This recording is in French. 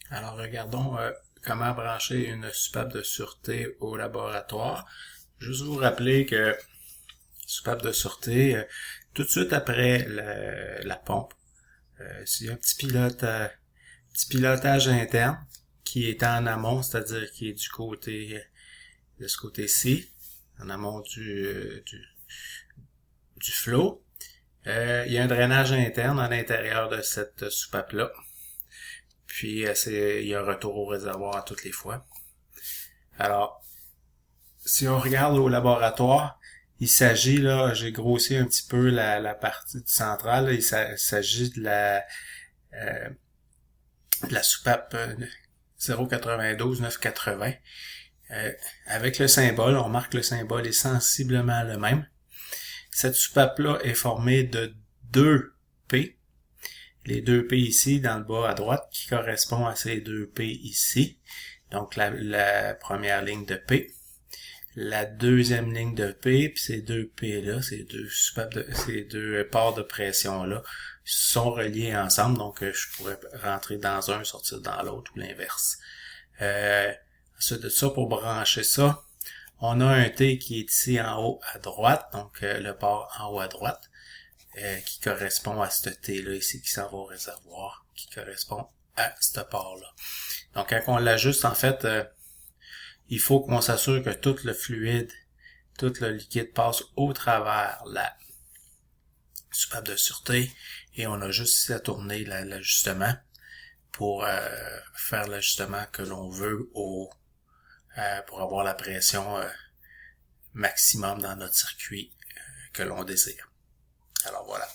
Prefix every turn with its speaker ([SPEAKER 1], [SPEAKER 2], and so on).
[SPEAKER 1] Alors, regardons comment brancher une soupape de sûreté au laboratoire. Juste vous rappeler que soupape de sûreté, tout de suite après la pompe, s'il y a un petit pilotage interne qui est en amont, c'est-à-dire qui est de ce côté-ci, en amont du flot. Il y a un drainage interne à l'intérieur de cette soupape-là. Puis, il y a un retour au réservoir à toutes les fois. Alors, si on regarde au laboratoire, il s'agit, là, j'ai grossi un petit peu la partie centrale, là, il s'agit de la soupape 092 980. Avec le symbole, on remarque que le symbole est sensiblement le même. Cette soupape-là est formée de 2 P. Les 2 P ici, dans le bas à droite, qui correspond à ces 2 P ici. Donc, la première ligne de P. La deuxième ligne de P, puis ces 2 P-là, ces deux ports de pression-là, sont reliés ensemble. Donc, je pourrais rentrer dans un, sortir dans l'autre, ou l'inverse. Ensuite de ça, pour brancher ça, on a un T qui est ici en haut à droite, donc le port en haut à droite, qui correspond à ce T-là ici, qui s'en va au réservoir, qui correspond à ce port-là. Donc, quand on l'ajuste, en fait, il faut qu'on s'assure que tout le fluide, tout le liquide passe au travers la soupape de sûreté, et on a juste ici à tourner l'ajustement pour faire l'ajustement que l'on veut pour avoir la pression maximum dans notre circuit que l'on désire. Alors voilà.